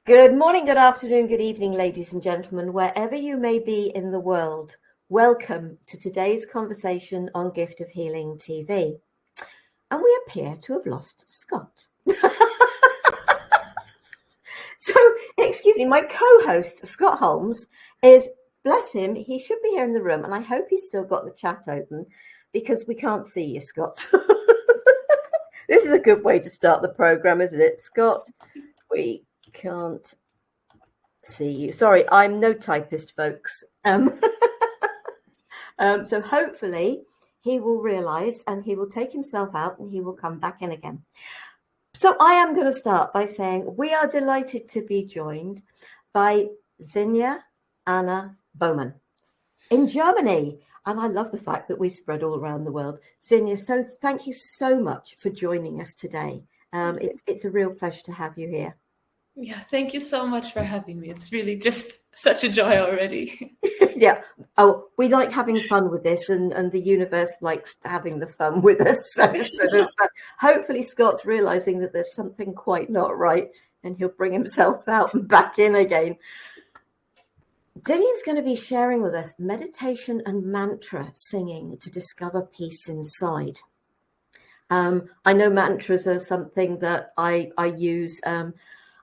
Good morning, good afternoon, good evening, ladies and gentlemen, wherever you may be in the world. Welcome to today's conversation on Gift of Healing TV. And we appear to have lost Scott. So, excuse me, my co-host, Scott Holmes, is, bless him, he should be here in the room, and I hope he's still got the chat open because we can't see you, Scott. This is a good way to start the program, isn't it, Scott? We can't see you. Sorry, I'm no typist, folks. So hopefully he will realise and he will take himself out and he will come back in again. So I am going to start by saying we are delighted to be joined by Sinja Baumann in Germany. And I love the fact that we spread all around the world. Sinja, so thank you so much for joining us today. It's a real pleasure to have you here. Yeah, thank you so much for having me. It's really just such a joy already. Yeah. Oh, we like having fun with this, and the universe likes having the fun with us. So hopefully Scott's realizing that there's something quite not right, and he'll bring himself out and back in again. Sinja's going to be sharing with us meditation and mantra singing to discover peace inside. I know mantras are something that I use.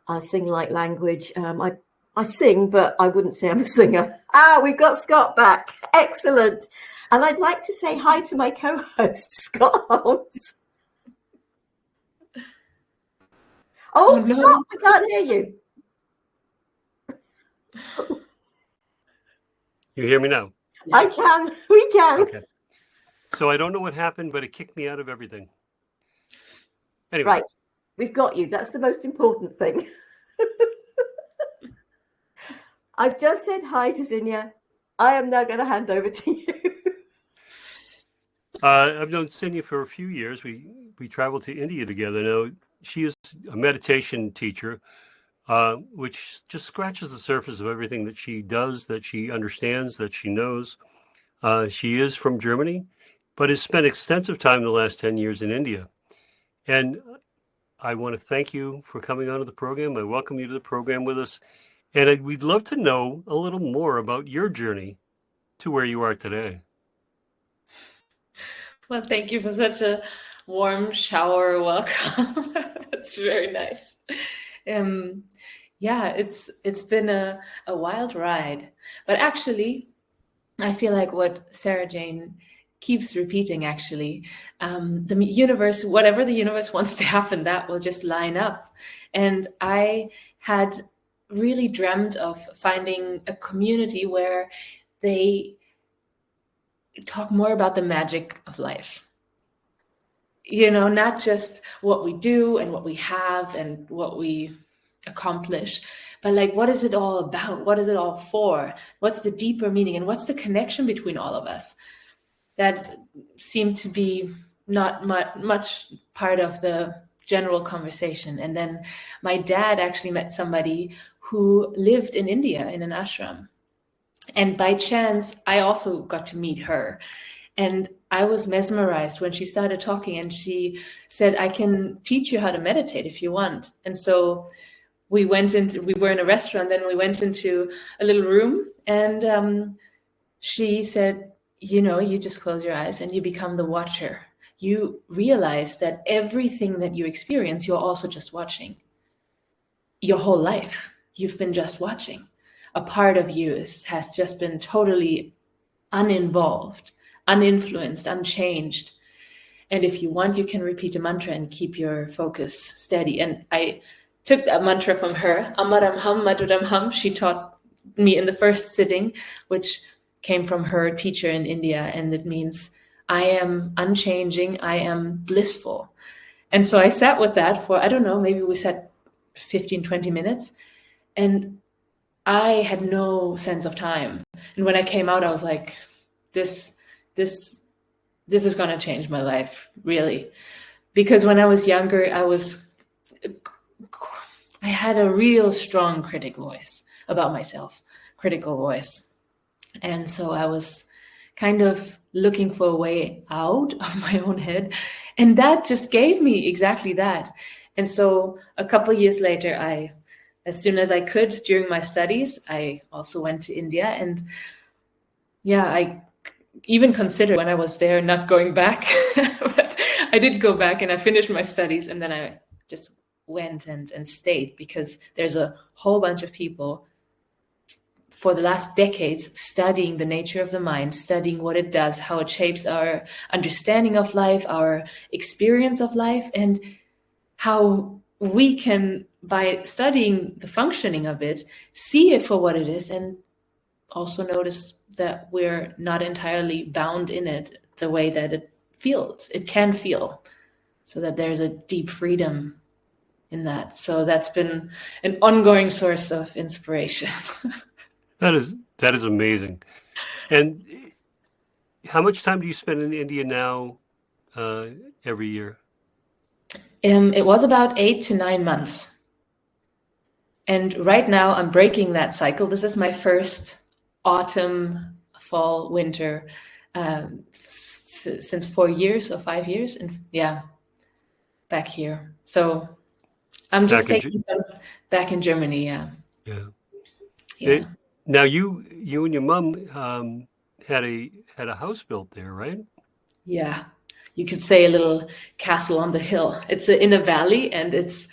I sing like language. I sing, but I wouldn't say I'm a singer. We've got Scott back. Excellent. And I'd like to say hi to my co-host, Scott Holmes. Oh, no. Scott, I can't hear you. You hear me now? I can. We can. Okay. So I don't know what happened, but it kicked me out of everything. Anyway. Right. We've got you. That's the most important thing. I've just said hi to Sinja. I am now going to hand over to you. I've known Sinja for a few years. We traveled to India together. Now, she is a meditation teacher, which just scratches the surface of everything that she does, that she understands, that she knows. She is from Germany, but has spent extensive time the last 10 years in India. And I want to thank you for coming onto the program. I welcome you to the program with us. And we'd love to know a little more about your journey to where you are today. Well, thank you for such a warm shower welcome. That's very nice. Yeah, it's been a wild ride. But actually, I feel like what Sarah Jane keeps repeating, actually, the universe, whatever the universe wants to happen, that will just line up. And I had really dreamt of finding a community where they talk more about the magic of life. You know, not just what we do and what we have and what we accomplish, but like, what is it all about? What is it all for? What's the deeper meaning? And what's the connection between all of us? That seemed to be not much part of the general conversation. And then my dad actually met somebody who lived in India in an ashram. And by chance, I also got to meet her. And I was mesmerized when she started talking, and she said, I can teach you how to meditate if you want. And so we were in a restaurant, then we went into a little room, and she said, you know, you just close your eyes and you become the watcher. You realize that everything that you experience, you're also just watching. Your whole life, you've been just watching. A part of you has just been totally uninvolved, uninfluenced, unchanged. And if you want, you can repeat a mantra and keep your focus steady. And I took that mantra from her, Amaram Ham Maduram Ham. She taught me in the first sitting, which came from her teacher in India, and it means I am unchanging, I am blissful. And so I sat with that for, I don't know, maybe we sat 15, 20 minutes, and I had no sense of time. And when I came out, I was like, this is going to change my life, really. Because when I was younger, I had a real strong critical voice. And so I was kind of looking for a way out of my own head. And that just gave me exactly that. And so a couple of years later, I as soon as I could during my studies, I also went to India. And yeah, I even considered when I was there not going back, but I did go back and I finished my studies, and then I just went and stayed, because there's a whole bunch of people for the last decades studying the nature of the mind, studying what it does, how it shapes our understanding of life, our experience of life, and how we can, by studying the functioning of it, see it for what it is, and also notice that we're not entirely bound in it the way that it feels. It can feel, so that there's a deep freedom in that. So that's been an ongoing source of inspiration. That is amazing. And how much time do you spend in India now every year? It was about 8 to 9 months. And right now I'm breaking that cycle. This is my first autumn, fall, winter since 4 years or 5 years. And yeah, back here. So I'm just taking some back in Germany. Yeah. Yeah. Now you and your mom had a house built there, right? Yeah. You could say a little castle on the hill. It's in a valley, and it's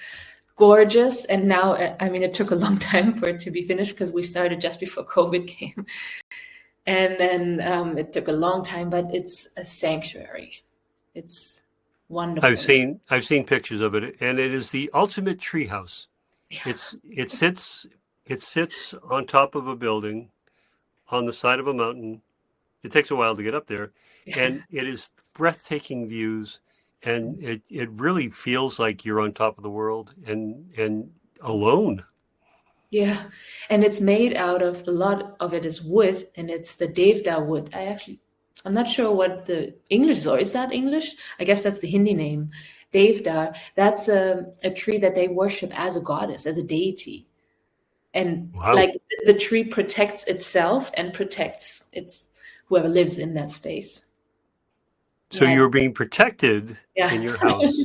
gorgeous. And now, I mean, it took a long time for it to be finished, because we started just before COVID came. And then it took a long time, but it's a sanctuary. It's wonderful. I've seen pictures of it, and it is the ultimate treehouse. Yeah. It sits on top of a building on the side of a mountain. It takes a while to get up there, and it is breathtaking views, and it really feels like you're on top of the world and alone. Yeah, and it's made out of, a lot of it is wood, and it's the Devda wood. I'm not sure what the English is, or is that English? I guess that's the Hindi name. Devda, that's a tree that they worship as a goddess, as a deity. And wow. Like the tree protects itself and protects whoever lives in that space. So you're being protected in your house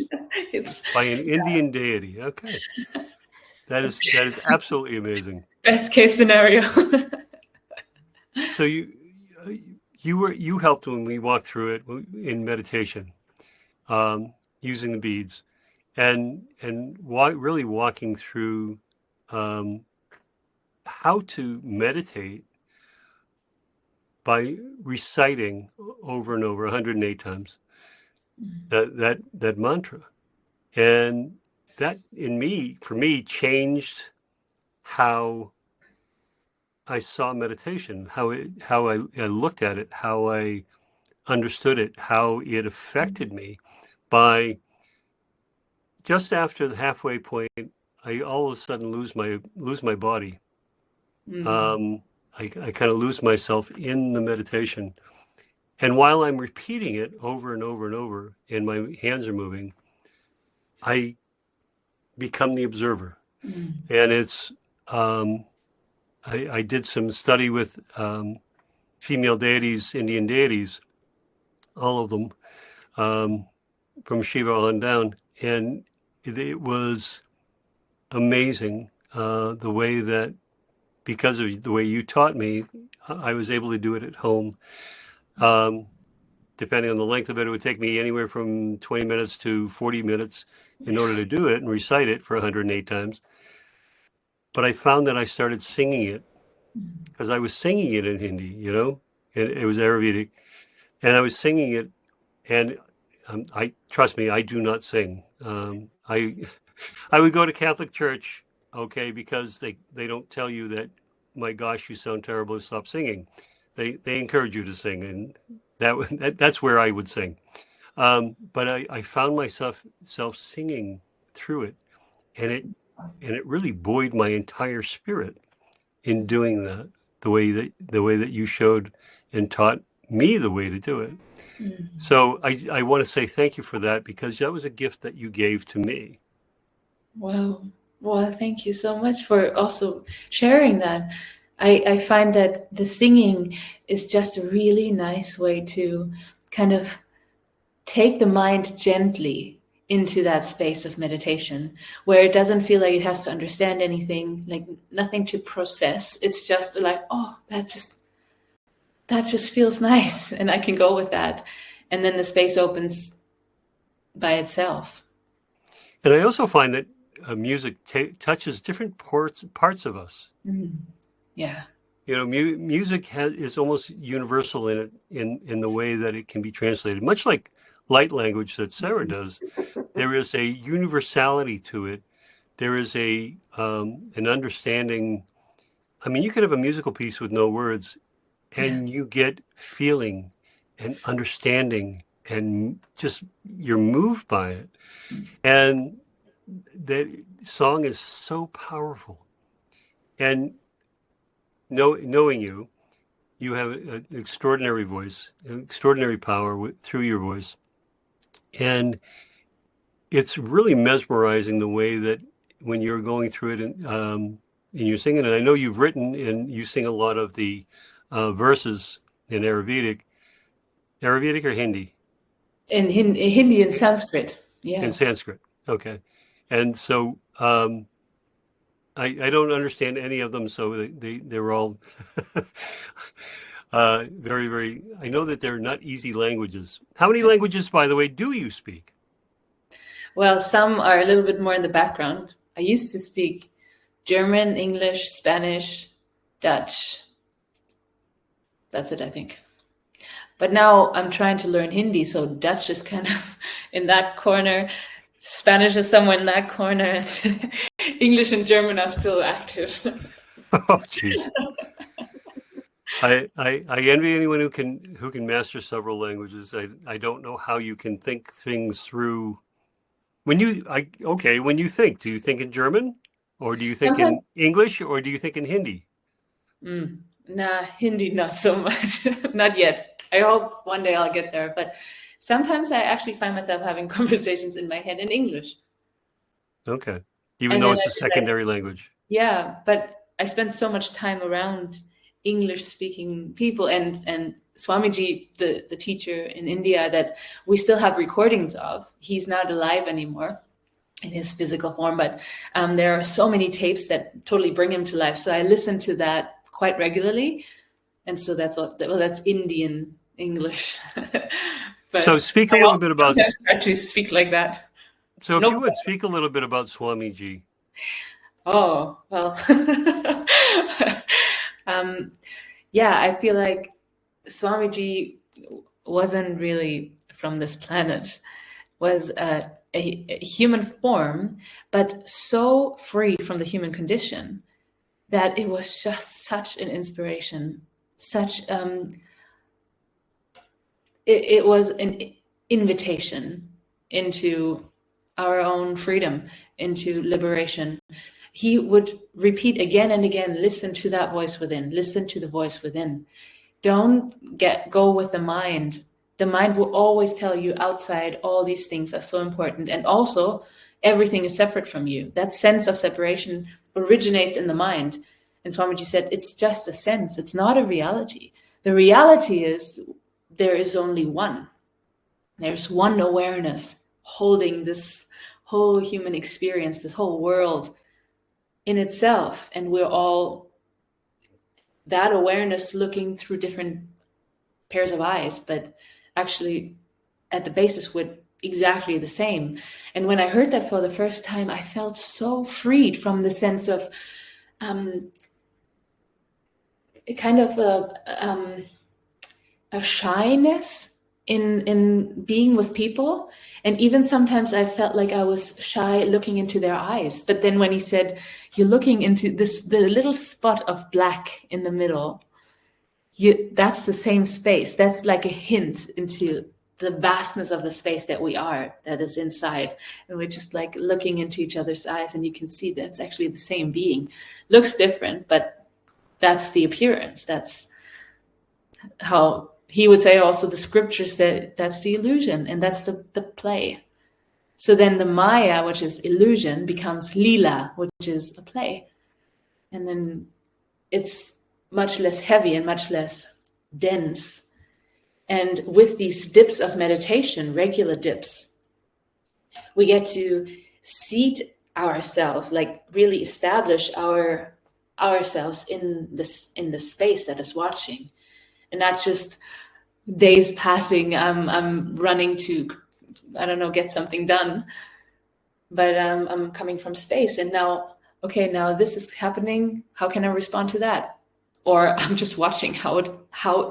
by an Indian deity. Okay. That is absolutely amazing. Best case scenario. So you helped when we walked through it in meditation, using the beads, and really walking through how to meditate by reciting over and over 108 times that mantra. And that for me changed how I saw meditation, how I looked at it, how I understood it, how it affected me. By just after the halfway point, I all of a sudden lose my body. I kind of lose myself in the meditation. And while I'm repeating it over and over and over, and my hands are moving, I become the observer. And it's, I did some study with female deities, Indian deities, all of them, from Shiva on down. And it was amazing the way that, because of the way you taught me, I was able to do it at home. Depending on the length of it, it would take me anywhere from 20 minutes to 40 minutes in order to do it and recite it for 108 times. But I found that I started singing it, because I was singing it in Hindi, and it was Ayurvedic, and I was singing it, and trust me, I do not sing. I would go to Catholic church, okay, because they don't tell you that, my gosh, you sound terrible, stop singing. They encourage you to sing, and that's where I would sing. But I found myself singing through it, and it really buoyed my entire spirit in doing that, the way that you showed and taught me the way to do it. So I want to say thank you for that, because that was a gift that you gave to me. Wow. Well, thank you so much for also sharing that. I find that the singing is just a really nice way to kind of take the mind gently into that space of meditation where it doesn't feel like it has to understand anything, like nothing to process. It's just like, oh, that just feels nice, and I can go with that. And then the space opens by itself. And I also find that music touches different parts of us. Yeah. You know, music is almost universal in the way that it can be translated, much like light language that Sara does. There is a universality to it. There is an understanding. I mean, you could have a musical piece with no words, and you get feeling and understanding, and just you're moved by it. And that song is so powerful. And knowing you have an extraordinary voice, an extraordinary power through your voice. And it's really mesmerizing the way that when you're going through it and you're singing, and I know you've written and you sing a lot of the verses in Ayurvedic or Hindi? In Hindi and Sanskrit. Yeah. In Sanskrit. Okay. And so I don't understand any of them, so they're all very, very, I know that they're not easy languages. How many languages, by the way, do you speak? Well, some are a little bit more in the background. I used to speak German, English, Spanish, Dutch. That's it, I think. But now I'm trying to learn Hindi, so Dutch is kind of in that corner. Spanish is somewhere in that corner. English and German are still active. Oh, jeez. I envy anyone who can master several languages. I don't know how you can think things through. When you think, do you think in German, or do you think in English, or do you think in Hindi? Nah, Hindi not so much. Not yet. I hope one day I'll get there. But sometimes I actually find myself having conversations in my head in English. Okay. Even though it's a secondary language. Yeah, but I spend so much time around English-speaking people, and Swamiji, the teacher in India that we still have recordings of. He's not alive anymore in his physical form, but there are so many tapes that totally bring him to life. So I listen to that quite regularly, and so that's Indian English. But so speak a little bit about. I start to speak like that. So if you would speak a little bit about Swamiji. Oh, well. Yeah, I feel like Swamiji wasn't really from this planet, was a human form, but so free from the human condition that it was just such an inspiration. It was an invitation into our own freedom, into liberation. He would repeat again and again, listen to that voice within, listen to the voice within. Don't go with the mind. The mind will always tell you outside all these things are so important. And also everything is separate from you. That sense of separation originates in the mind. And Swamiji said, it's just a sense. It's not a reality. The reality is there is only one. There's one awareness holding this whole human experience, this whole world in itself, and we're all that awareness looking through different pairs of eyes, but actually at the basis we're exactly the same. And when I heard that for the first time, I felt so freed from the sense of kind of a shyness in being with people. And even sometimes I felt like I was shy looking into their eyes. But then when he said, you're looking into the little spot of black in the middle, that's the same space. That's like a hint into the vastness of the space that we are, that is inside. And we're just like looking into each other's eyes, and you can see that's actually the same being. Looks different, but that's the appearance. That's how he would say also the scriptures that's the illusion, and that's the play. So then the Maya, which is illusion, becomes Lila, which is a play. And then it's much less heavy and much less dense. And with these dips of meditation, regular dips, We get to seat ourselves, like really establish ourselves in the space that is watching, and not just days passing. I'm running to, I don't know, get something done, but I'm coming from space, and now, okay, now this is happening. How can I respond to that? Or I'm just watching how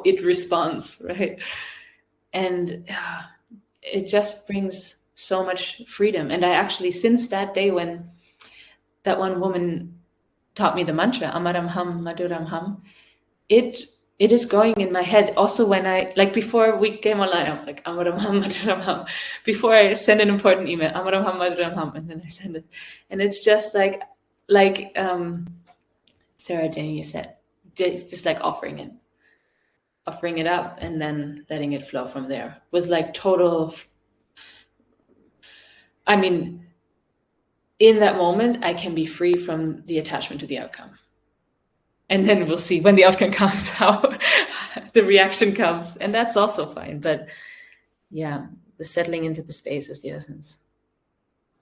it responds, right? And it just brings so much freedom. And I actually, since that day when that one woman taught me the mantra, Amaram Ham, Maduram Ham, it is going in my head. Also, when I, like before we came online, I was like, Amaram Ham, Maduram Ham. Before I send an important email, Amaram Ham, Maduram Ham, and then I send it. And it's just like Sarah Jane, you said, just like offering it up and then letting it flow from there with like total, I mean, in that moment, I can be free from the attachment to the outcome. And then we'll see when the outcome comes, how the reaction comes. And that's also fine. But yeah, the settling into the space is the essence.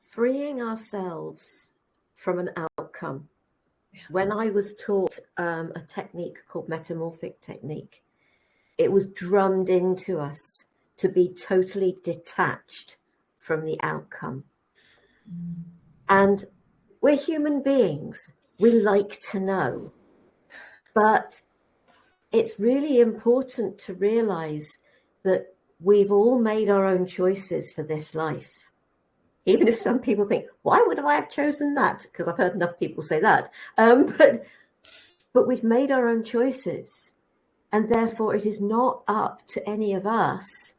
Freeing ourselves from an outcome. Yeah. When I was taught a technique called metamorphic technique, it was drummed into us to be totally detached from the outcome. And we're human beings. We like to know. But it's really important to realize that we've all made our own choices for this life. Even if some people think, why would I have chosen that? Because I've heard enough people say that. But we've made our own choices. And therefore, it is not up to any of us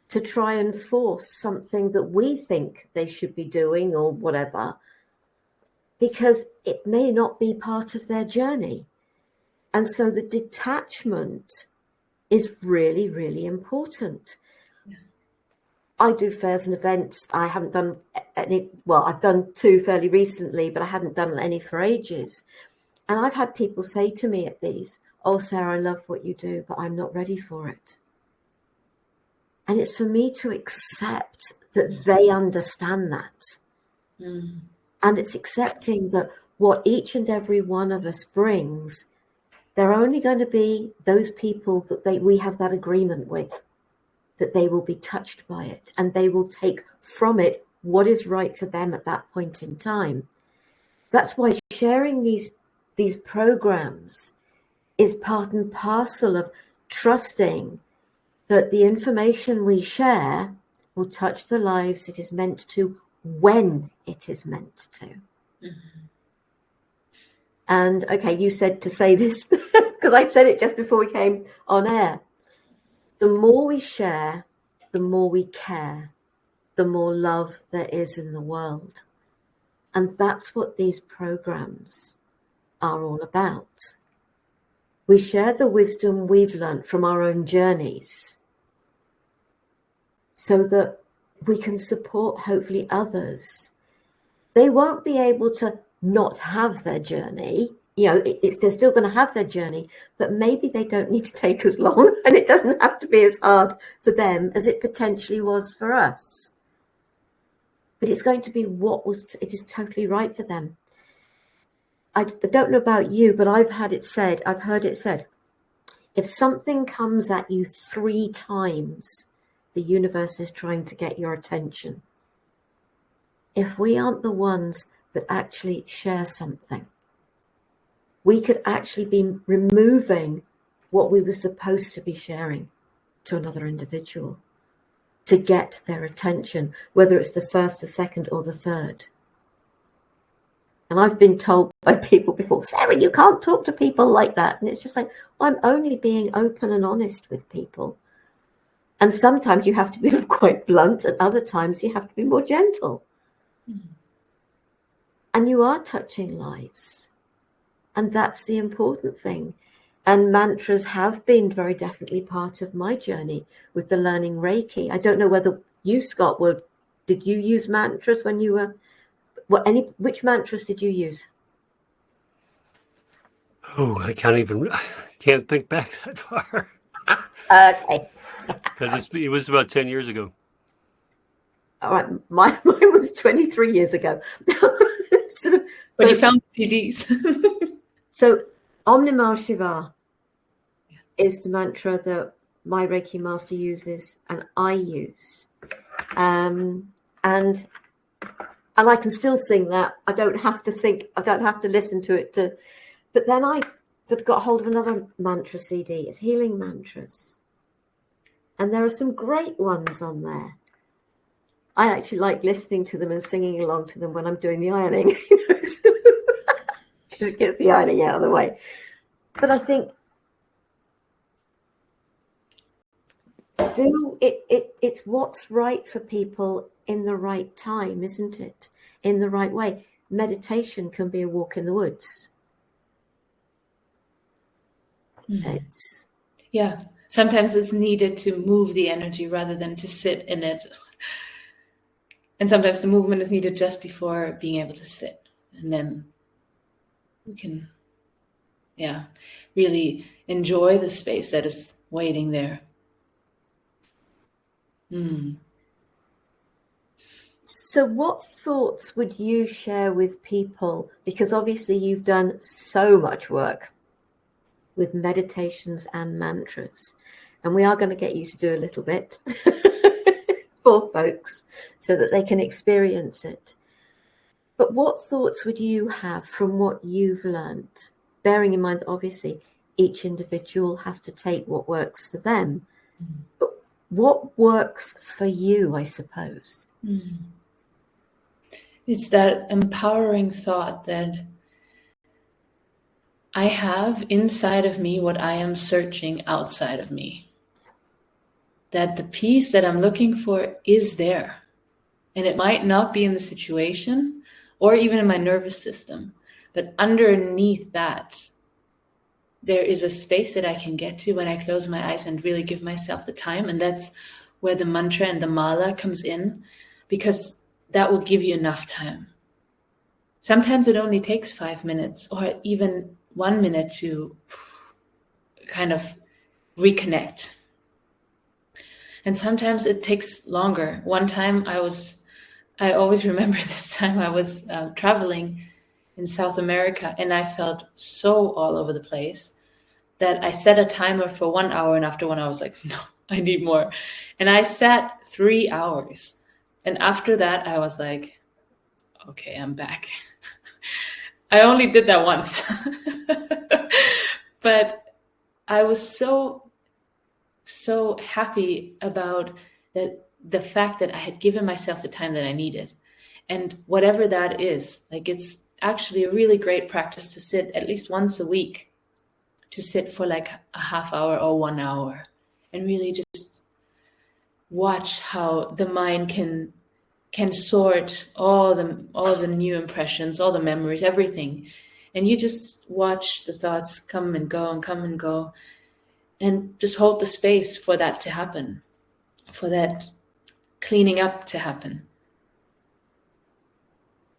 to try and force something that we think they should be doing or whatever, because it may not be part of their journey. And so the detachment is really, really important. Yeah. I do fairs and events. I haven't done any, well, I've done 2 fairly recently, but I hadn't done any for ages. And I've had people say to me at these, oh, Sarah, I love what you do, but I'm not ready for it. And it's for me to accept that they understand that. Mm. And it's accepting that what each and every one of us brings, they're only going to be those people that we have that agreement with, that they will be touched by it and they will take from it what is right for them at that point in time. That's why sharing these programs is part and parcel of trusting that the information we share will touch the lives it is meant to when it is meant to. Mm-hmm. And okay, you said to say this because I said it just before we came on air. The more we share, the more we care, the more love there is in the world. And that's what these programs are all about. We share the wisdom we've learned from our own journeys so that we can support, hopefully, others. They won't be able to not have their journey. You know, they're still going to have their journey, but maybe they don't need to take as long and it doesn't have to be as hard for them as it potentially was for us. But it's going to be it is totally right for them. I don't know about you, but I've heard it said, if something comes at you 3 times, the universe is trying to get your attention. If we aren't the ones that actually share something, we could actually be removing what we were supposed to be sharing to another individual to get their attention, whether it's the first, the second, or the third. And I've been told by people before, Sarah, you can't talk to people like that. And it's just like, well, I'm only being open and honest with people. And sometimes you have to be quite blunt, and other times you have to be more gentle. Mm. And you are touching lives. And that's the important thing. And mantras have been very definitely part of my journey with the learning Reiki. I don't know whether you, Scott, did you use mantras when you were, which mantras did you use? Oh, I can't think back that far. Okay. Because it was about 10 years ago. all right, mine was 23 years ago. Sort of, but you found CDs. So Om Namah Shiva is the mantra that my Reiki master uses and I use. And I can still sing that. I don't have to think, I don't have to listen to it but then I sort of got hold of another mantra CD. It's healing mantras. And there are some great ones on there. I actually like listening to them and singing along to them when I'm doing the ironing. It gets the ironing out of the way. But I think it's what's right for people in the right time, isn't it? In the right way. Meditation can be a walk in the woods. Yeah. Sometimes it's needed to move the energy rather than to sit in it. And sometimes the movement is needed just before being able to sit. And then we can, really enjoy the space that is waiting there. So what thoughts would you share with people? Because obviously you've done so much work with meditations and mantras. And we are going to get you to do a little bit for folks so that they can experience it. But what thoughts would you have from what you've learned? Bearing in mind that obviously each individual has to take what works for them. But what works for you, I suppose? It's that empowering thought that I have inside of me what I am searching outside of me. That the peace that I'm looking for is there. And it might not be in the situation or even in my nervous system, but underneath that, there is a space that I can get to when I close my eyes and really give myself the time. And that's where the mantra and the mala comes in, because that will give you enough time. Sometimes it only takes 5 minutes or even 1 minute to kind of reconnect. And sometimes it takes longer. One time I always remember this time I was traveling in South America, and I felt so all over the place that I set a timer for 1 hour, and after 1 hour I was like, no, I need more. And I sat 3 hours. And after that, I was like, okay, I'm back. I only did that once. But I was so happy about that, the fact that I had given myself the time that I needed. And whatever that is, like, it's actually a really great practice to sit at least once a week, to sit for like a half hour or 1 hour and really just watch how the mind can sort all the new impressions, all the memories, everything. And you just watch the thoughts come and go, and just hold the space for that to happen, for that cleaning up to happen.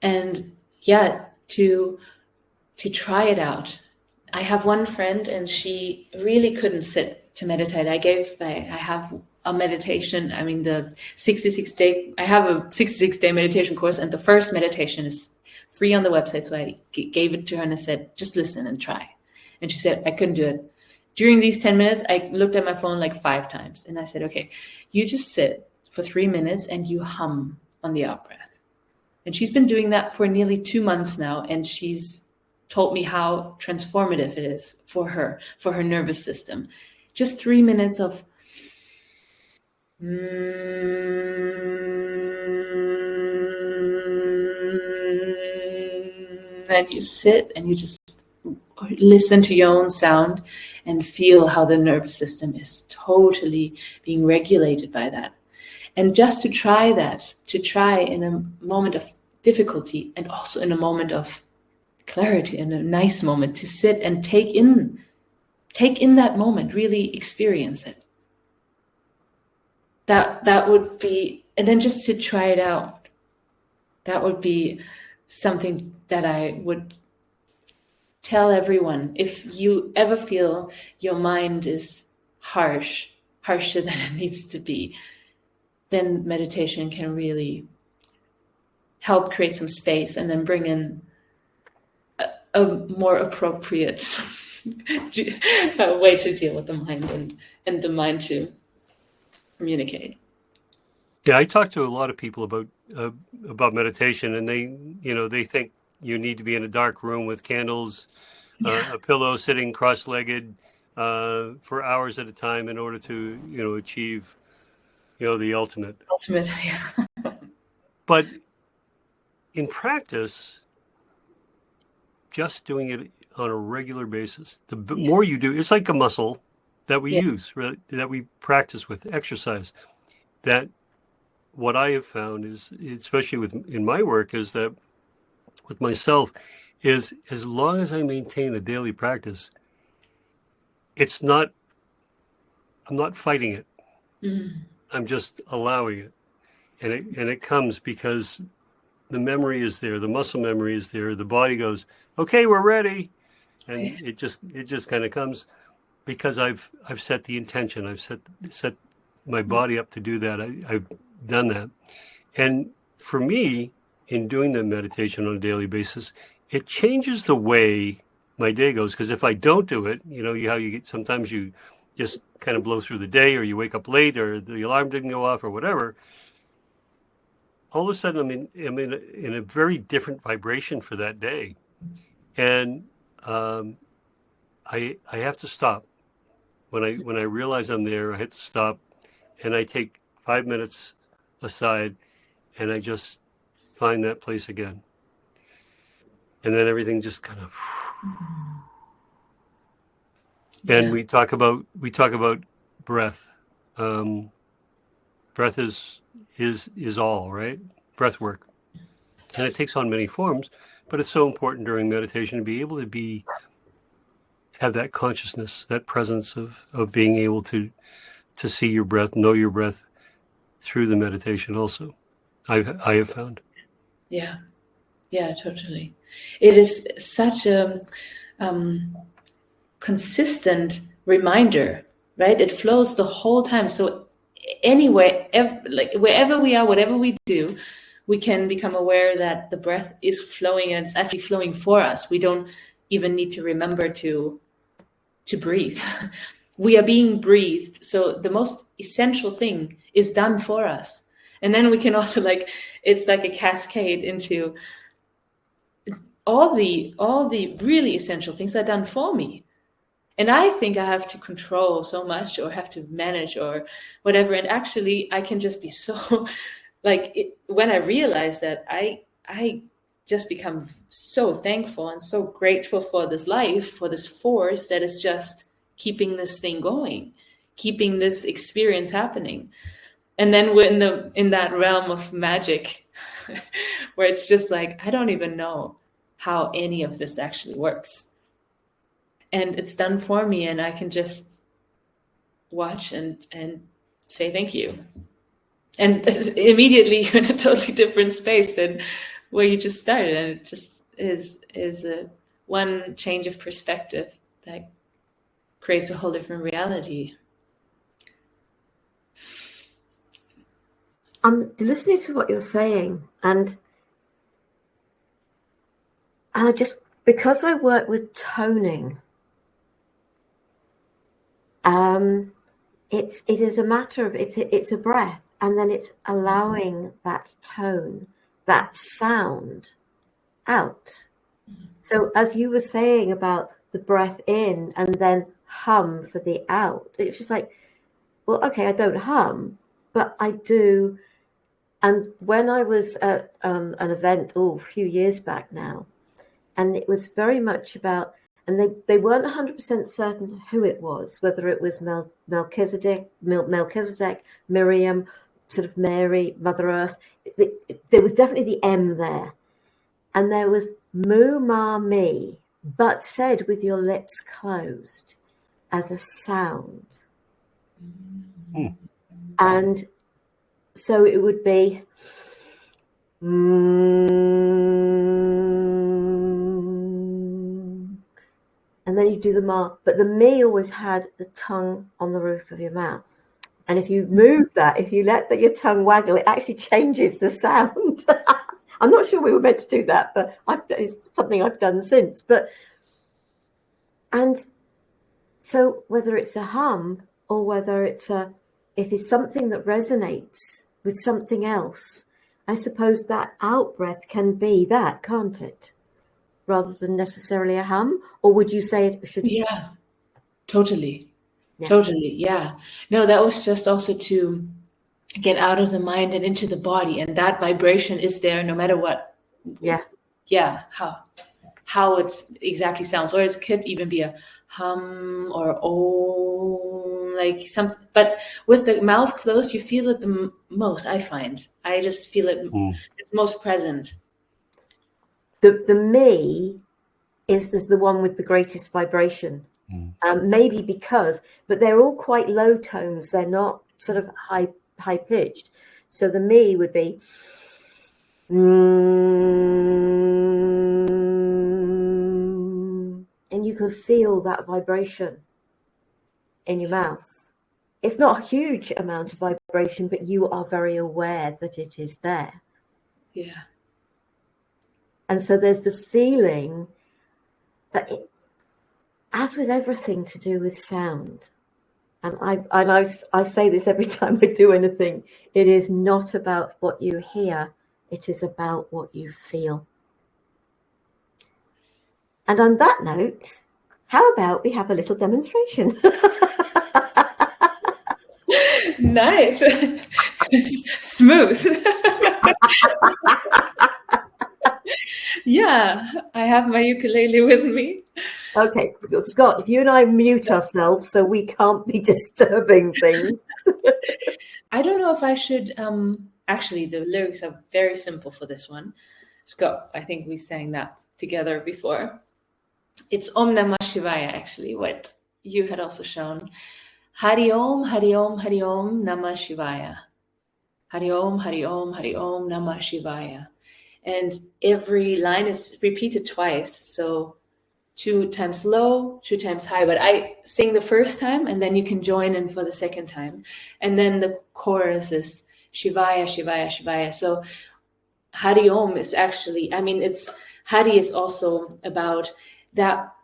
And to try it out. I have one friend, and she really couldn't sit to meditate. I have a meditation. I mean, I have a 66-day meditation course, and the first meditation is free on the website. So I gave it to her and I said, just listen and try. And she said, I couldn't do it. During these 10 minutes, I looked at my phone like 5 times, and I said, okay, you just sit for 3 minutes and you hum on the out breath. And she's been doing that for nearly 2 months now. And she's told me how transformative it is for her nervous system. Just 3 minutes of and you sit and you just listen to your own sound and feel how the nervous system is totally being regulated by that. And just to try in a moment of difficulty and also in a moment of clarity, and a nice moment to sit and take in that moment, really experience it. That would be, and then just to try it out, that would be something that I would tell everyone. If you ever feel your mind is harsher than it needs to be, then meditation can really help create some space and then bring in a more appropriate way to deal with the mind and the mind to communicate. Yeah, I talk to a lot of people about meditation, and they think you need to be in a dark room with candles, a pillow, sitting cross-legged for hours at a time in order to achieve the ultimate. Yeah. But in practice, just doing it on a regular basis, the more you do, it's like a muscle that we use, that we practice with exercise. That what I have found is, especially in my work, is that with myself, is as long as I maintain a daily practice, I'm not fighting it. I'm just allowing it. And it comes because the memory is there, the muscle memory is there, the body goes, okay, we're ready. And it just kind of comes because I've set the intention. I've set my body up to do that. I've done that. And for me, in doing the meditation on a daily basis, it changes the way my day goes. Because if I don't do it, how you get, sometimes you just kind of blow through the day, or you wake up late, or the alarm didn't go off, or whatever. All of a sudden, I'm in a very different vibration for that day, and I have to stop. When I realize I'm there, I have to stop, and I take 5 minutes aside, and I just find that place again, and then everything just kind of. And we talk about breath. Breath is all, right? Breath work, and it takes on many forms, but it's so important during meditation to be able to have that consciousness, that presence of being able to see your breath, know your breath through the meditation. Also, I have found. Yeah, totally. It is such a consistent reminder, right? It flows the whole time. So anywhere, wherever we are, whatever we do, we can become aware that the breath is flowing, and it's actually flowing for us. We don't even need to remember to breathe. We are being breathed. So the most essential thing is done for us. And then we can also it's like a cascade into all the really essential things are done for me. And I think I have to control so much, or have to manage, or whatever. And actually I can just be so when I realize that, I just become so thankful and so grateful for this life, for this force that is just keeping this thing going, keeping this experience happening. And then we're in that realm of magic where it's just I don't even know how any of this actually works. And it's done for me, and I can just watch and say thank you. And immediately you're in a totally different space than where you just started. And it just is a one change of perspective that creates a whole different reality. I'm listening to what you're saying, and I just, because I work with toning, it is a matter of it's a breath, and then it's allowing that tone, that sound out. So as you were saying about the breath in and then hum for the out, it's just well, okay, I don't hum, but I do. And when I was at an event, a few years back now, and it was very much about, and they weren't 100% certain who it was, whether it was Melchizedek, Miriam, sort of Mary, Mother Earth. There was definitely the M there. And there was mu, ma, me, but said with your lips closed as a sound. Mm. And so it would be and then you do the ma, but the me always had the tongue on the roof of your mouth. And if you move that, if you let your tongue waggle, it actually changes the sound. I'm not sure we were meant to do that, but it's something I've done since. And so whether it's a hum or whether if it's something that resonates with something else, I suppose that out breath can be that, can't it? Rather than necessarily a hum? Or would you say it should? Yeah, totally. Yeah. Totally. Yeah. No, that was just also to get out of the mind and into the body. And that vibration is there no matter what. Yeah. Yeah. How it exactly sounds. Or it could even be a hum or oh, like something. But with the mouth closed, you feel it the most, I find. I just feel it. It's most present. The me is the one with the greatest vibration. Maybe but they're all quite low tones. They're not sort of high pitched. So the me would be, and you can feel that vibration in your mouth. It's not a huge amount of vibration, but you are very aware that it is there. Yeah. And so there's the feeling that as with everything to do with sound, and I say this every time I do anything, it is not about what you hear, it is about what you feel. And on that note, how about we have a little demonstration? Nice. Smooth. Yeah, I have my ukulele with me. Okay, Scott, if you and I mute ourselves so we can't be disturbing things. I don't know if I should, actually the lyrics are very simple for this one. Scott, I think we sang that together before. It's Om Namah Shivaya, actually, what you had also shown. Hari Om, Hari Om, Hari Om, Namah Shivaya. Hari Om, Hari Om, Hari Om, Namah Shivaya. And every line is repeated twice. So 2 times low, 2 times high. But I sing the first time and then you can join in for the second time. And then the chorus is Shivaya, Shivaya, Shivaya. So Hari Om is actually, Hari is also about that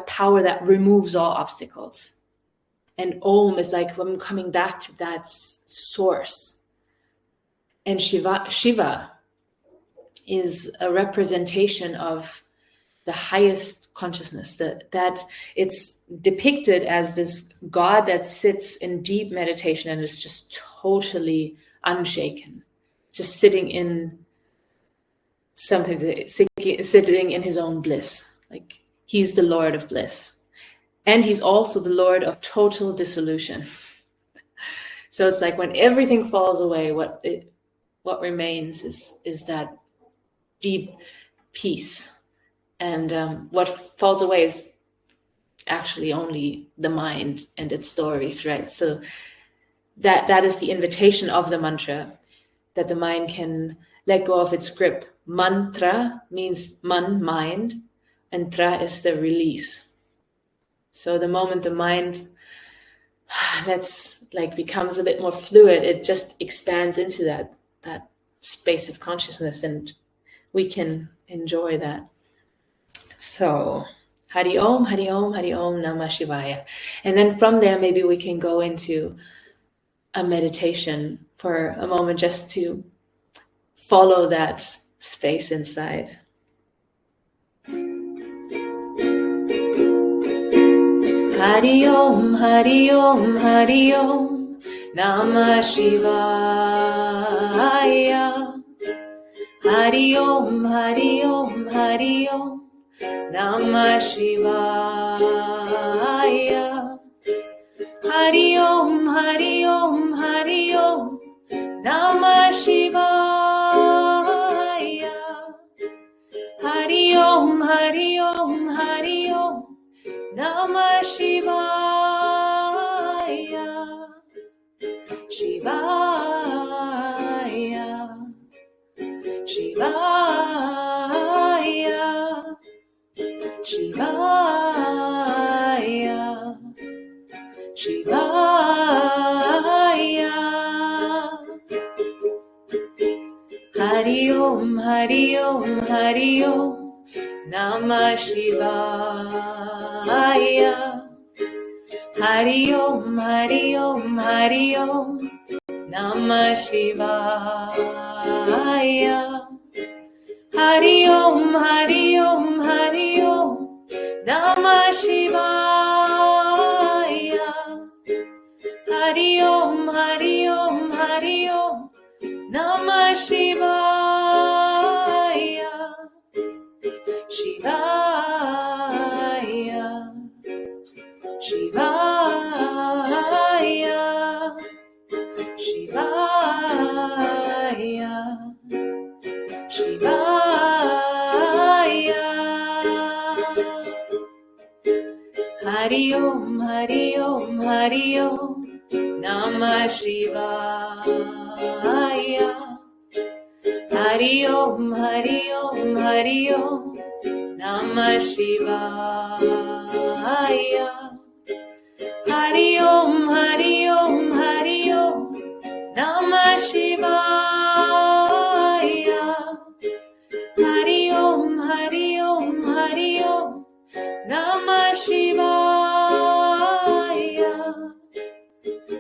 power that removes all obstacles. And Om is like I'm coming back to that source. And Shiva is a representation of the highest consciousness, that it's depicted as this God that sits in deep meditation and is just totally unshaken, just sitting in sometimes sitting in his own bliss. Like he's the Lord of bliss. And he's also the Lord of total dissolution. So it's like when everything falls away, what remains is that deep peace. And what falls away is actually only the mind and its stories, right? So that is the invitation of the mantra, that the mind can let go of its grip. Mantra means mind, and tra is the release. So the moment the mind becomes a bit more fluid, it just expands into that space of consciousness, and we can enjoy that. So Hari Om, Hari Om, Hari Om, Namah Shivaya. And then from there, maybe we can go into a meditation for a moment just to follow that space inside. Hari Om, Hari Om, Hari Om, Namah Shivaya. Hari Om, Hari Om, Hari Om, Namah Shivaya. Hari Om, Hari Om, Hari Om, Namah Shivaya. Hari Om, Hari Om, Hari Om, Namah Shivaya. Shivaya. Shivaya. Shivaya. Shivaya. Hari Om, Hari Om, Hari Om, Namah Shivaya. Hari Om, Hari Om, Hari Om, Namah Shivaya. Hari Om, Hari Om, Hari Om, Namah Shivaya. Hari Om, Hari Om, Hari Om, Namah Shivaya. Shivaya, Shivaya, Shivaya, Shivaya. Hari Om, Hari Om, Hari Om, Namah Shivaya. Hari Om, Hari Om, Hari Om, Namah Shivaya. Hari Om, Hari Om, Hari Om, Namah Shivaya. Hari Om, Hari Om, Hari Om, Namah Shivaya.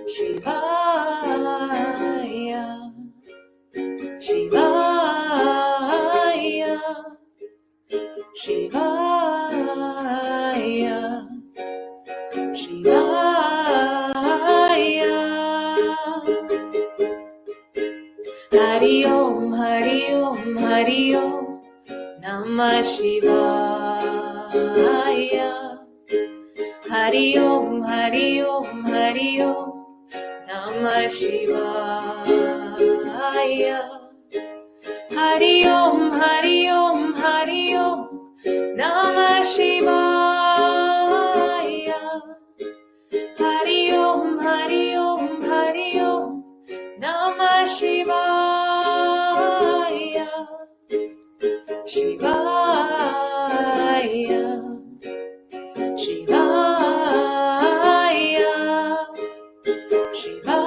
Shivaya, Shivaya, Shivaya, Shivaya. Hari Om, Hari Om, Hari Om, Namah Shivaya. Hari Om, Hari Om, Hari Om, Namah Shivaya. Hari Om, Hari Om, Hari Om, Namah Shivaya. Hari Om, Hari Om, Hari Om, Namah Shivaya. Shivaya, Shivaya, Shivaya,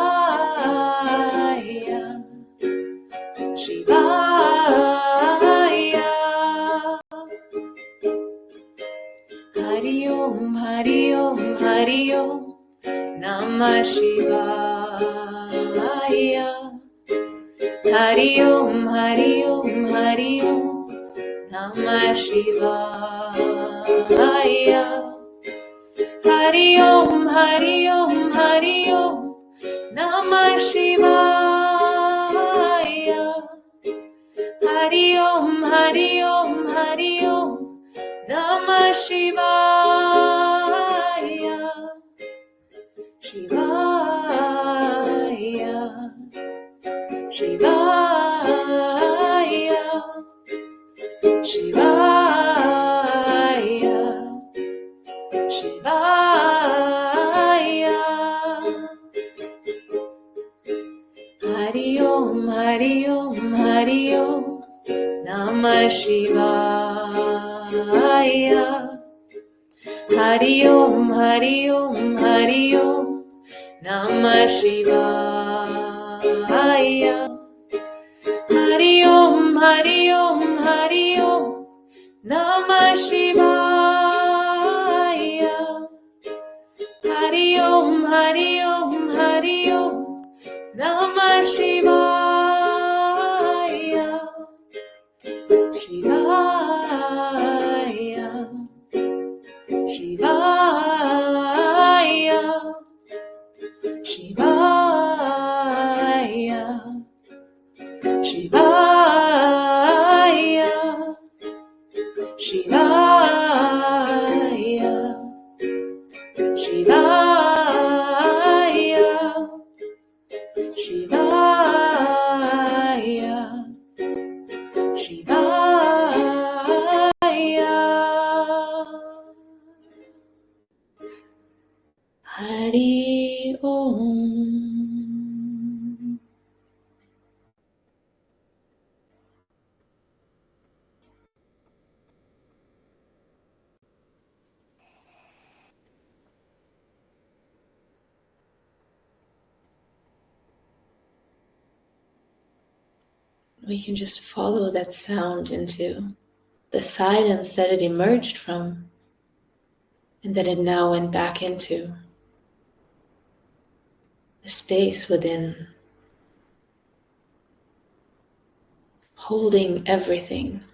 Shivaya. Hari Om, Hari Om, Hari Om, Namah Shivaya. Hari Om, Hari Om, Hari Om, Namah Shivaya. Hari Om, Hari Om, Hari Om, Namah Shivaya. Hari Om, Hari Om, Hari Om, Namah Shivaya. Shivaya, Shivaya, Shivaya, Shivaya. Hari Om, Hari Om, Hari Om, Namah Shivaya. Hari Om, Hari Om, Hari Om, Namah Shivaya. Hari Om, Hari Om, Hari Om, Namah Shivaya. Hari Om, Hari Om, Hari Om, Namah Shivaya. Shivaya, Shivaya, Shivaya, Shivaya, Shivaya, Shivaya, Shivaya, Shivaya. Hari. we can just follow that sound into the silence that it emerged from and that it now went back into. The space within, holding everything,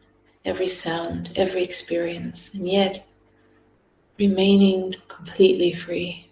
every sound, every experience, and yet remaining completely free.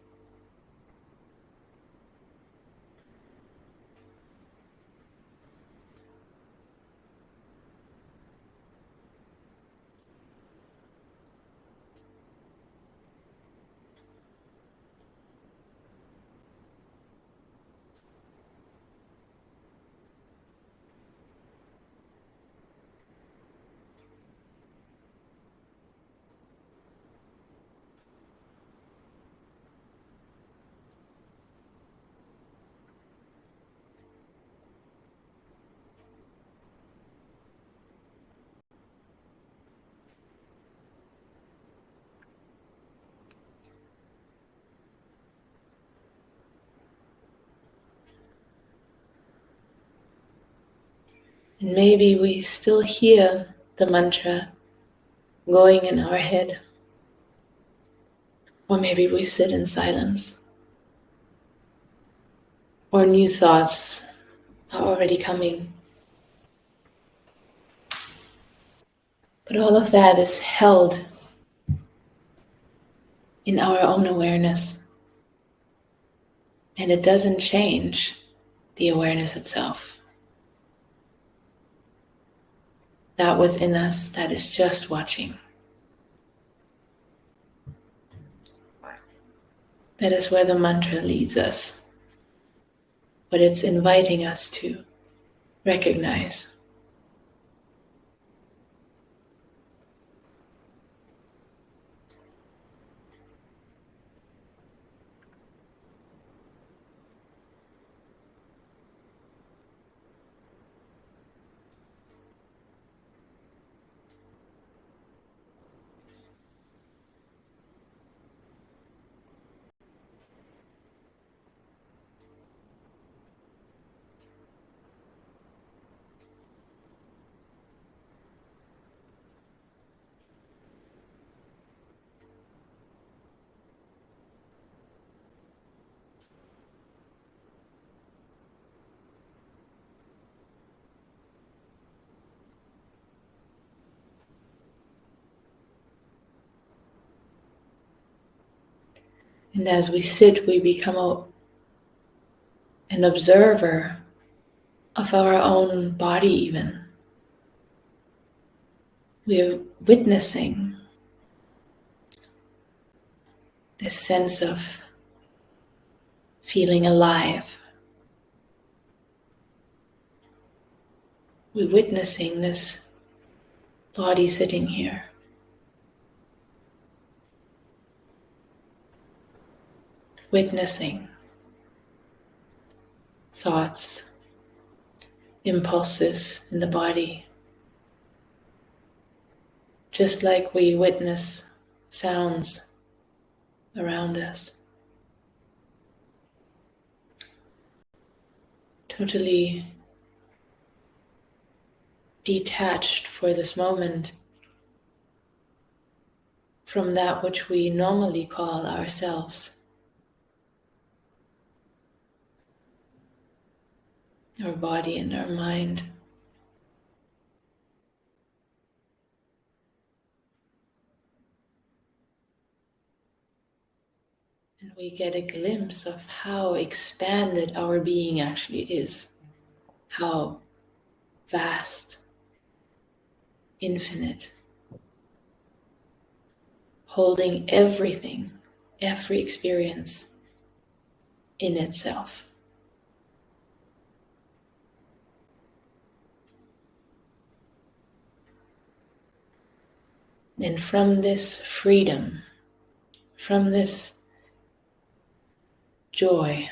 And maybe we still hear the mantra going in our head. Or maybe we sit in silence. Or new thoughts are already coming. But all of that is held in our own awareness. And it doesn't change the awareness itself. That within us that is just watching. That is where the mantra leads us. But it's inviting us to recognize. And as we sit, we become an observer of our own body even. We are witnessing this sense of feeling alive. We're witnessing this body sitting here. Witnessing thoughts, impulses in the body, just like we witness sounds around us. Totally detached for this moment from that which we normally call ourselves. Our body and our mind. And we get a glimpse of how expanded our being actually is. How vast, infinite, holding everything, every experience in itself. And from this freedom, from this joy,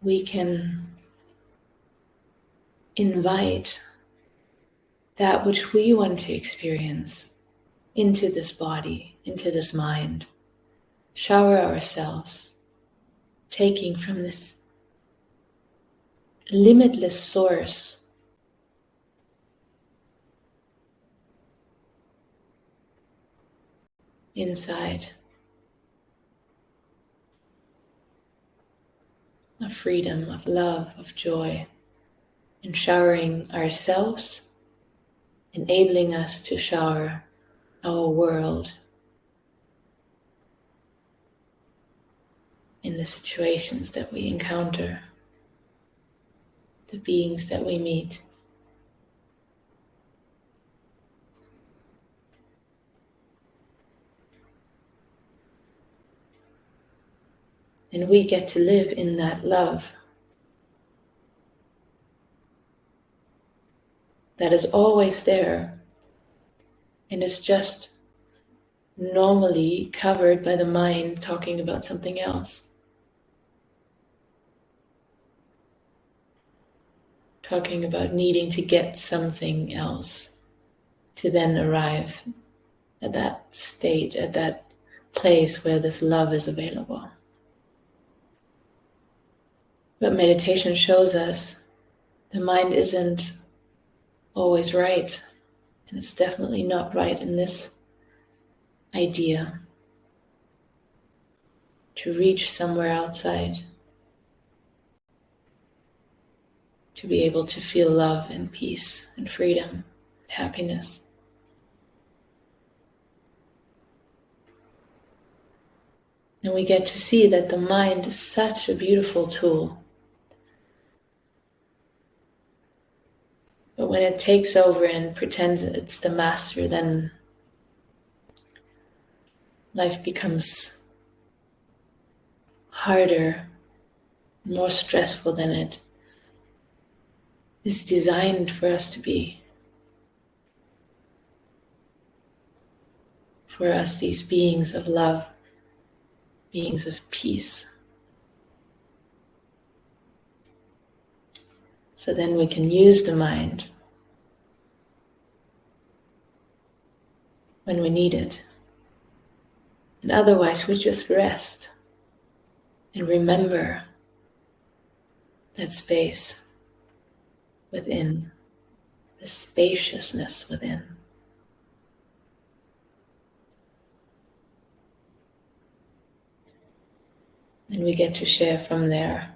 we can invite that which we want to experience into this body, into this mind, shower ourselves, taking from this limitless source inside, of freedom, of love, of joy, and showering ourselves, enabling us to shower our world in the situations that we encounter, the beings that we meet. And we get to live in that love that is always there and is just normally covered by the mind talking about something else. Talking about needing to get something else to then arrive at that state, at that place where this love is available. But meditation shows us the mind isn't always right, and it's definitely not right in this idea to reach somewhere outside, to be able to feel love and peace and freedom and happiness. And we get to see that the mind is such a beautiful tool. But when it takes over and pretends it's the master, then life becomes harder, more stressful than it is designed for us to be. For us, these beings of love, beings of peace. So then we can use the mind when we need it. And otherwise we just rest and remember that space within, the spaciousness within. And we get to share from there.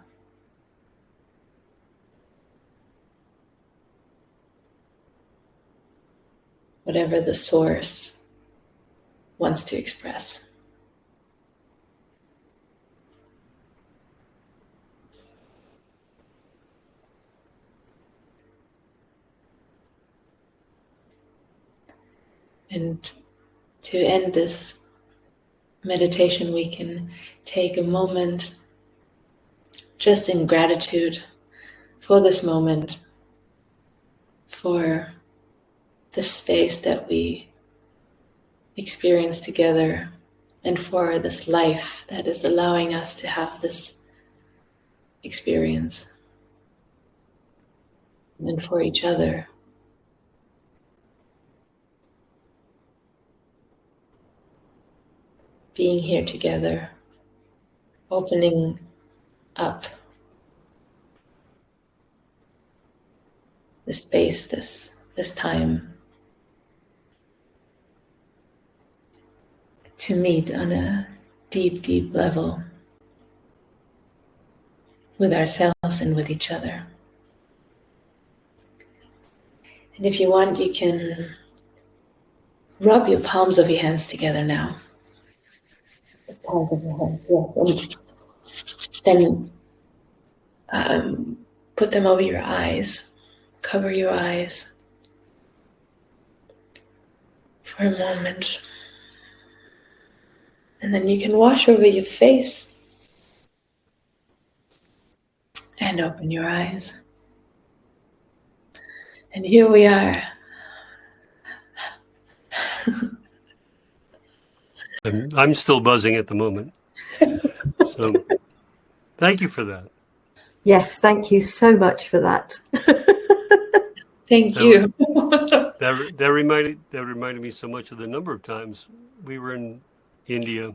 Whatever the source wants to express. And to end this meditation, we can take a moment just in gratitude for this moment, for the space that we experience together, and for this life that is allowing us to have this experience, and for each other. Being here together, opening up the space, this time to meet on a deep, deep level with ourselves and with each other. And if you want, you can rub your palms of your hands together now. The palms of your hands, yes. And then put them over your eyes. Cover your eyes for a moment. And then you can wash over your face and open your eyes. And here we are. I'm still buzzing at the moment. So thank you for that. Yes, thank you so much for that. Thank you. That reminded me so much of the number of times we were in India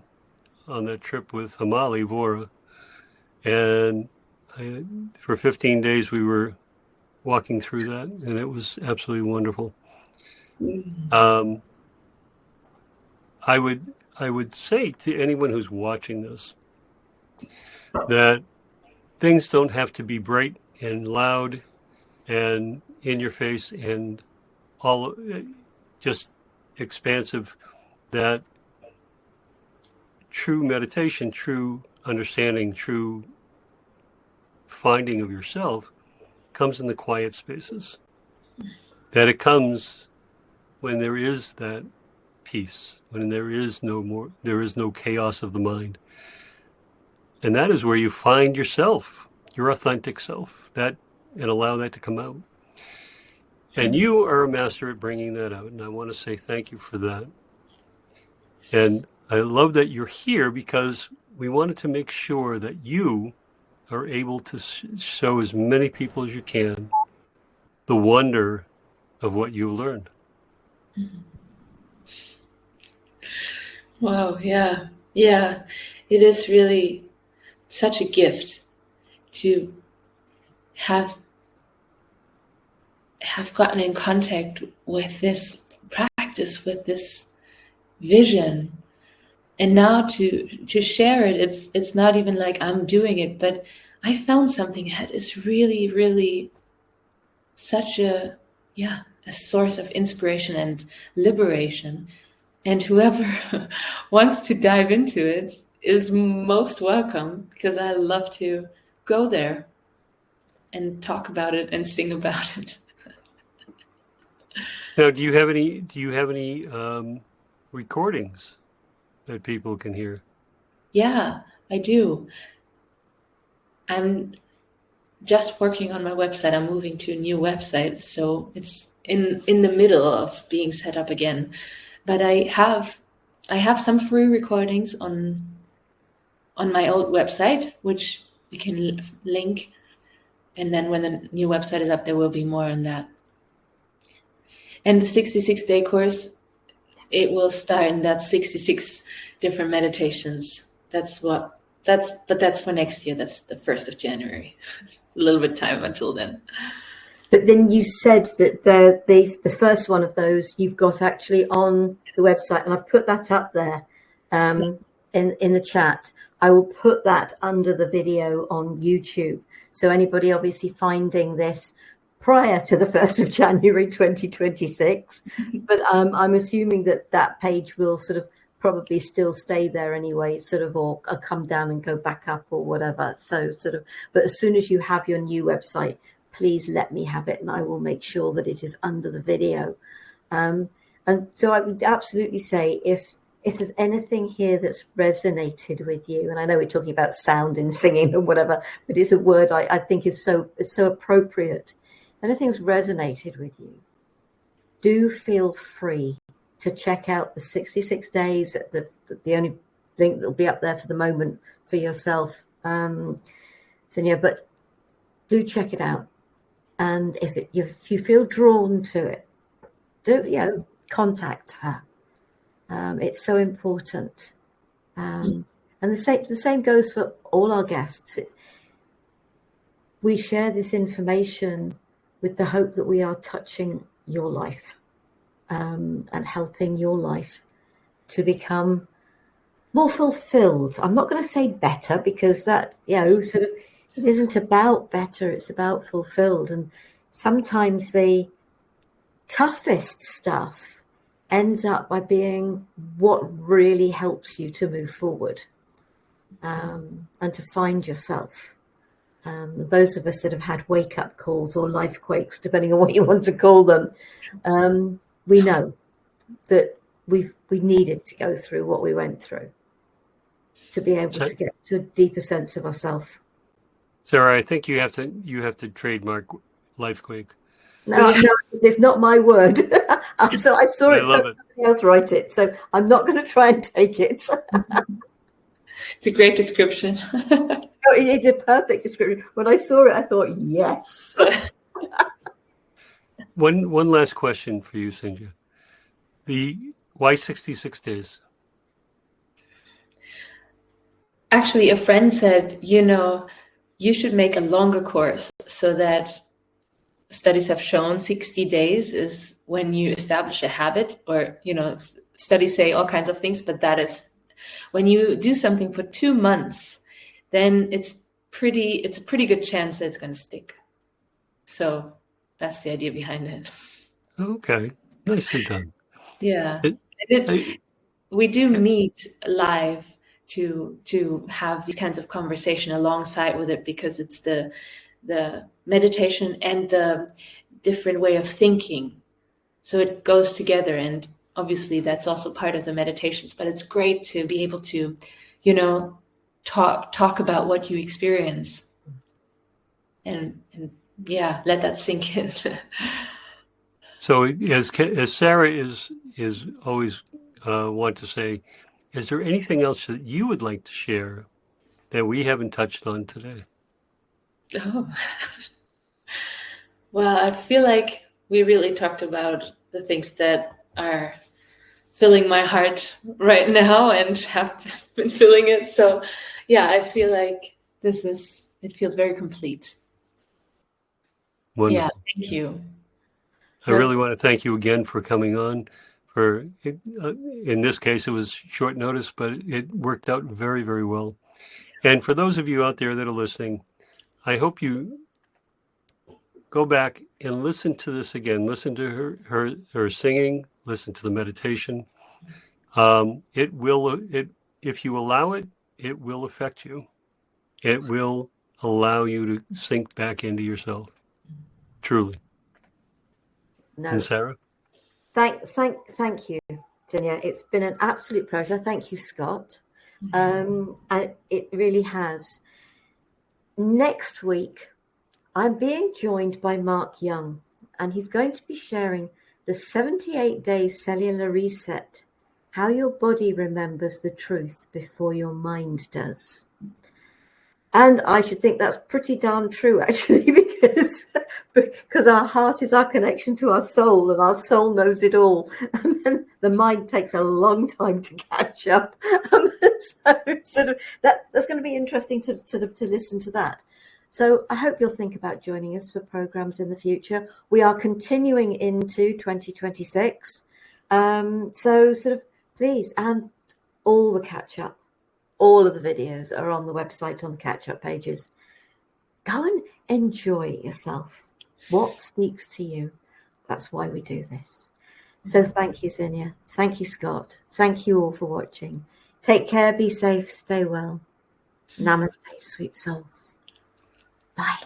on that trip with Hamali Vora, and for 15 days we were walking through that, and it was absolutely wonderful. I would say to anyone who's watching this that things don't have to be bright and loud and in your face and all just expansive. That true meditation, true understanding, true finding of yourself comes in the quiet spaces. That it comes when there is that peace, when there is no chaos of the mind. And that is where you find yourself, your authentic self, and allow that to come out. And you are a master at bringing that out. And I want to say thank you for that. And I love that you're here because we wanted to make sure that you are able to show as many people as you can the wonder of what you learned. Wow, yeah. Yeah, it is really such a gift to have gotten in contact with this practice, with this vision. And now to share it, it's not even like I'm doing it, but I found something that is really, really such a source of inspiration and liberation. And whoever wants to dive into it is most welcome, because I love to go there and talk about it and sing about it. Now, do you have any recordings that people can hear? Yeah, I do. I'm just working on my website. I'm moving to a new website, so it's in the middle of being set up again. But I have some free recordings on my old website, which we can link. And then when the new website is up, there will be more on that. And the 66-day course, it will start in that 66 different meditations. That's for next year. That's the 1st of January. A little bit of time until then. But then you said that the first one of those you've got actually on the website, and I've put that up there in the chat. I will put that under the video on YouTube. So anybody obviously finding this prior to the 1st of January 2026, but I'm assuming that page will sort of probably still stay there anyway, sort of, or come down and go back up or whatever. So sort of, but as soon as you have your new website, please let me have it, and I will make sure that it is under the video. And so I would absolutely say if there's anything here that's resonated with you, and I know we're talking about sound and singing and whatever, but it's a word I think is so appropriate. Anything's resonated with you, do feel free to check out the 66 days, the only link that will be up there for the moment for yourself, Sinja, but do check it out. And if you feel drawn to it, contact her. It's so important. And the same goes for all our guests. We share this information with the hope that we are touching your life, and helping your life to become more fulfilled. I'm not going to say better, because that, sort of, it isn't about better, it's about fulfilled. And sometimes the toughest stuff ends up by being what really helps you to move forward, and to find yourself. Those of us that have had wake-up calls or life quakes, depending on what you want to call them, we know that we needed to go through what we went through to be able to get to a deeper sense of ourselves. Sara, I think you have to trademark lifequake. No, it's not my word. So I saw it, somebody else write it. So I'm not going to try and take it. It's a great description. It's a perfect description. When I saw it, I thought, yes. One last question for you, Sinja. Why 66 days? actually, a friend said, you should make a longer course, so that studies have shown 60 days is when you establish a habit, or, studies say all kinds of things, but that is when you do something for 2 months, then it's a pretty good chance that it's going to stick. So that's the idea behind it. Okay, nicely done. Yeah. We do meet live to have these kinds of conversation alongside with it, because it's the meditation and the different way of thinking. So it goes together, and obviously that's also part of the meditations, but it's great to be able to, talk about what you experience and let that sink in. So as Sara is always want to say, is there anything else that you would like to share that we haven't touched on today? Oh, well, I feel like we really talked about the things that are filling my heart right now and have been filling it. So yeah, I feel like it feels very complete. Wonderful. Yeah, thank you. I really want to thank you again for coming on. In this case, it was short notice, but it worked out very, very well. And for those of you out there that are listening, I hope you go back and listen to this again. Listen to her singing. Listen to the meditation. If you allow it, it will affect you. It will allow you to sink back into yourself. Truly. No. And Sara? Thank you, Sinja. It's been an absolute pleasure. Thank you, Scott. And it really has. Next week, I'm being joined by Mark Young, and he's going to be sharing the 78-day cellular reset, how your body remembers the truth before your mind does. And I should think that's pretty darn true, actually, because our heart is our connection to our soul, and our soul knows it all. And then the mind takes a long time to catch up. So that's going to be interesting to listen to that. So I hope you'll think about joining us for programs in the future. We are continuing into 2026. So please, and all the catch up. All of the videos are on the website, on the catch-up pages. Go and enjoy yourself. What speaks to you? That's why we do this. So thank you, Sinja. Thank you, Scott. Thank you all for watching. Take care, be safe, stay well. Namaste, sweet souls. Bye.